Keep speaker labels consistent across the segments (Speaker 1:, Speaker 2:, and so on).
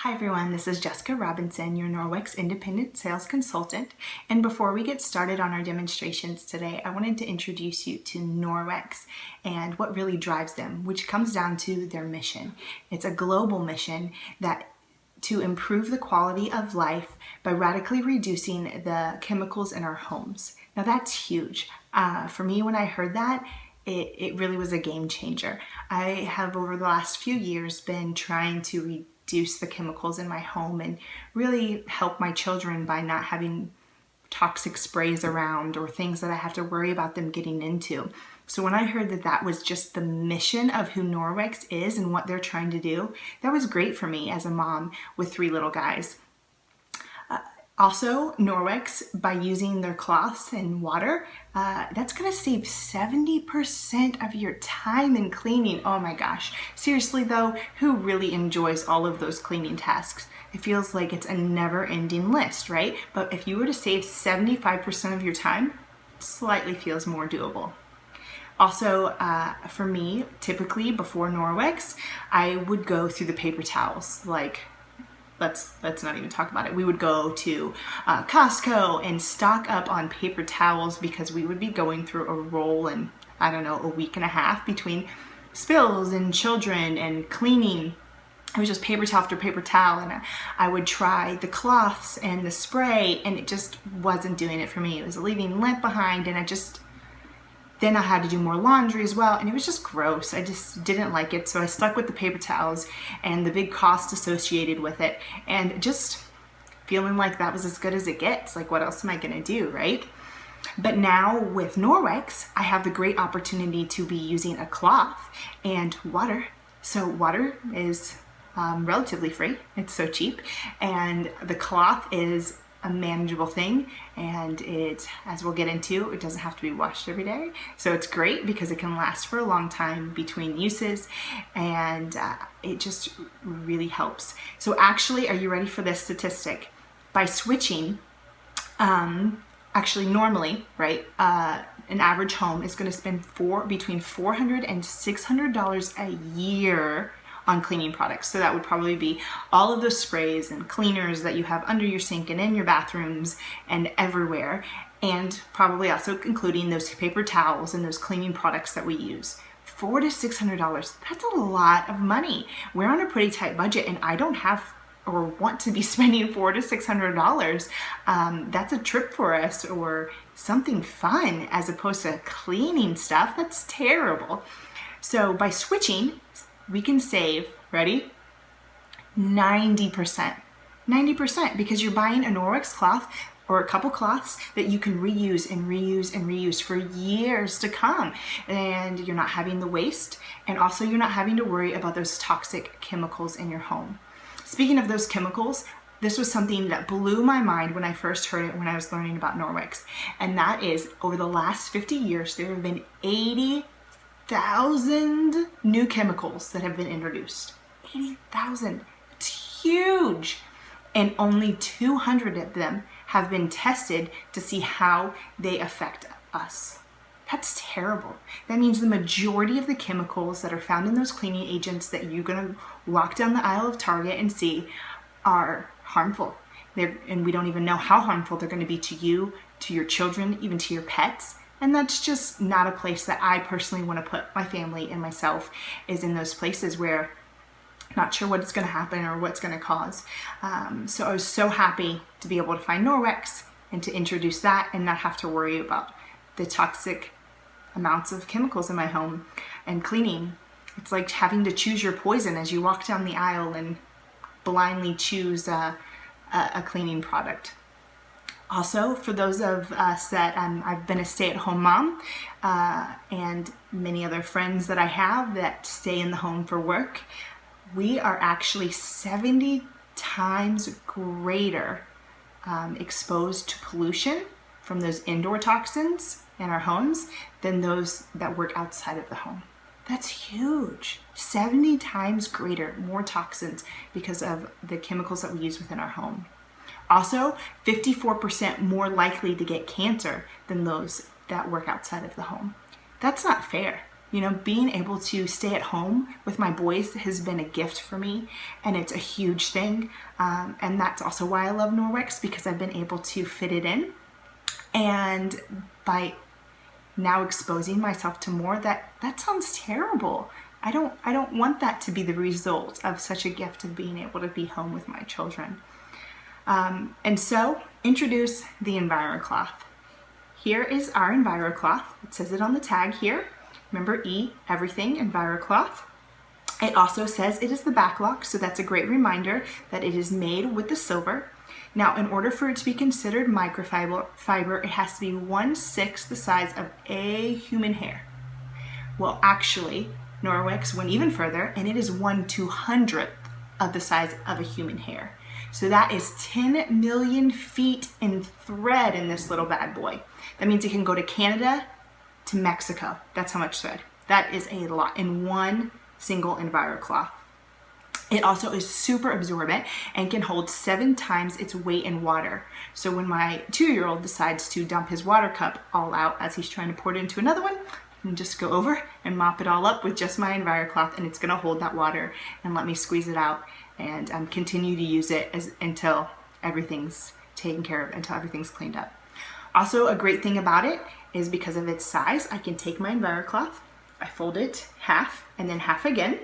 Speaker 1: Hi everyone, this is Jessica Robinson, your Norwex Independent Sales Consultant. And before we get started on our demonstrations today, I wanted to introduce you to Norwex and what really drives them, which comes down to their mission. It's a global mission that to improve the quality of life by radically reducing the chemicals in our homes. Now that's huge. For me, when I heard that, it really was a game changer. I have over the last few years been trying to reduce the chemicals in my home and really help my children by not having toxic sprays around or things that I have to worry about them getting into. So when I heard that that was just the mission of who Norwex is and what they're trying to do, that was great for me as a mom with 3 little guys. Also, Norwex, by using their cloths and water, that's going to save 70% of your time in cleaning. Oh my gosh. Seriously though, who really enjoys all of those cleaning tasks? It feels like it's a never-ending list, right? But if you were to save 75% of your time, it slightly feels more doable. Also, for me, typically before Norwex, I would go through the paper towels. Like, let's not even talk about it. We would go to Costco and stock up on paper towels because we would be going through a roll in, I don't know, a week and a half between spills and children and cleaning. It was just paper towel after paper towel, and I would try the cloths and the spray, and it just wasn't doing it for me. It was leaving lint behind, and then I had to do more laundry as well, and it was just gross. I just didn't like it, so I stuck with the paper towels and the big cost associated with it, and just feeling like that was as good as it gets. Like, what else am I gonna do, right? But now with Norwex, I have the great opportunity to be using a cloth and water. So water is relatively free. It's so cheap, and the cloth is a manageable thing, and it, as we'll get into, it doesn't have to be washed every day, so it's great because it can last for a long time between uses, and it just really helps. So actually, are you ready for this statistic? By switching, actually normally, right, an average home is going to spend between $400 and $600 a year on cleaning products. So that would probably be all of those sprays and cleaners that you have under your sink and in your bathrooms and everywhere, and probably also including those paper towels and those cleaning products that we use. $400 to $600, that's a lot of money. We're on a pretty tight budget, and I don't have or want to be spending $400 to $600. That's a trip for us or something fun as opposed to cleaning stuff. That's terrible. So by switching, we can save, ready? 90%. 90% because you're buying a Norwex cloth or a couple cloths that you can reuse and reuse and reuse for years to come. And you're not having the waste, and also you're not having to worry about those toxic chemicals in your home. Speaking of those chemicals, this was something that blew my mind when I first heard it when I was learning about Norwex. And that is, over the last 50 years, there have been 80,000 new chemicals that have been introduced. 80,000. It's huge. And only 200 of them have been tested to see how they affect us. That's terrible. That means the majority of the chemicals that are found in those cleaning agents that you're going to walk down the aisle of Target and see are harmful. And we don't even know how harmful they're going to be to you, to your children, even to your pets. And that's just not a place that I personally want to put my family and myself, is in those places where I'm not sure what's going to happen or what's going to cause. So I was so happy to be able to find Norwex and to introduce that and not have to worry about the toxic amounts of chemicals in my home and cleaning. It's like having to choose your poison as you walk down the aisle and blindly choose a cleaning product. Also, for those of us that I've been a stay-at-home mom, and many other friends that I have that stay in the home for work, we are actually 70 times greater exposed to pollution from those indoor toxins in our homes than those that work outside of the home. That's huge. 70 times greater, more toxins because of the chemicals that we use within our home. Also, 54% more likely to get cancer than those that work outside of the home. That's not fair. You know, being able to stay at home with my boys has been a gift for me, and it's a huge thing. And that's also why I love Norwex, because I've been able to fit it in. And by now exposing myself to more, that sounds terrible. I don't want that to be the result of such a gift of being able to be home with my children. And so introduce the EnviroCloth. Here is our EnviroCloth. It says it on the tag here. Remember E, everything, EnviroCloth. It also says it is the backlock, so that's a great reminder that it is made with the silver. Now, in order for it to be considered microfiber, it has to be 1/6 the size of a human hair. Well, actually, Norwex went even further, and it is 1/200th of the size of a human hair. So that is 10 million feet in thread in this little bad boy. That means it can go to Canada to Mexico. That's how much thread. That is a lot in one single EnviroCloth. It also is super absorbent and can hold 7 times its weight in water. So when my 2-year-old decides to dump his water cup all out as he's trying to pour it into another one, I can just go over and mop it all up with just my EnviroCloth, and it's gonna hold that water and let me squeeze it out and continue to use it until everything's taken care of, until everything's cleaned up. Also, a great thing about it is because of its size, I can take my EnviroCloth, I fold it half and then half again,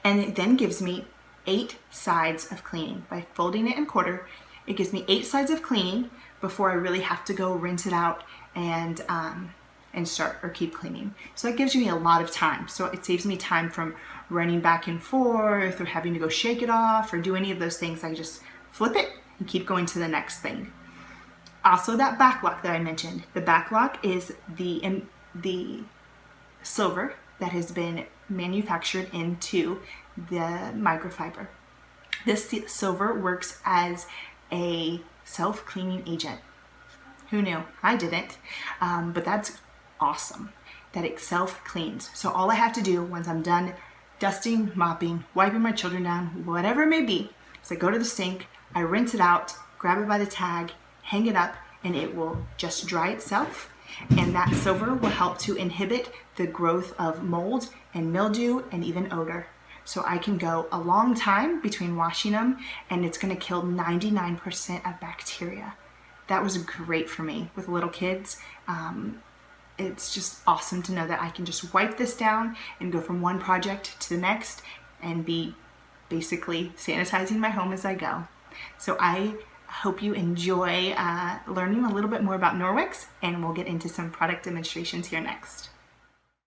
Speaker 1: and it then gives me 8 sides of cleaning. By folding it in quarter, it gives me 8 sides of cleaning before I really have to go rinse it out and start or keep cleaning. So that gives me a lot of time. So it saves me time from running back and forth or having to go shake it off or do any of those things. I just flip it and keep going to the next thing. Also, that backlock that I mentioned, the backlock is the silver that has been manufactured into the microfiber. This silver works as a self-cleaning agent. Who knew? I didn't, but that's awesome that it self-cleans. So all I have to do once I'm done dusting, mopping, wiping my children down, whatever it may be, is I go to the sink, I rinse it out, grab it by the tag, hang it up, and it will just dry itself. And that silver will help to inhibit the growth of mold and mildew and even odor. So I can go a long time between washing them, and it's gonna kill 99% of bacteria. That was great for me with little kids. It's just awesome to know that I can just wipe this down and go from one project to the next and be basically sanitizing my home as I go. So I hope you enjoy learning a little bit more about Norwex, and we'll get into some product demonstrations here next.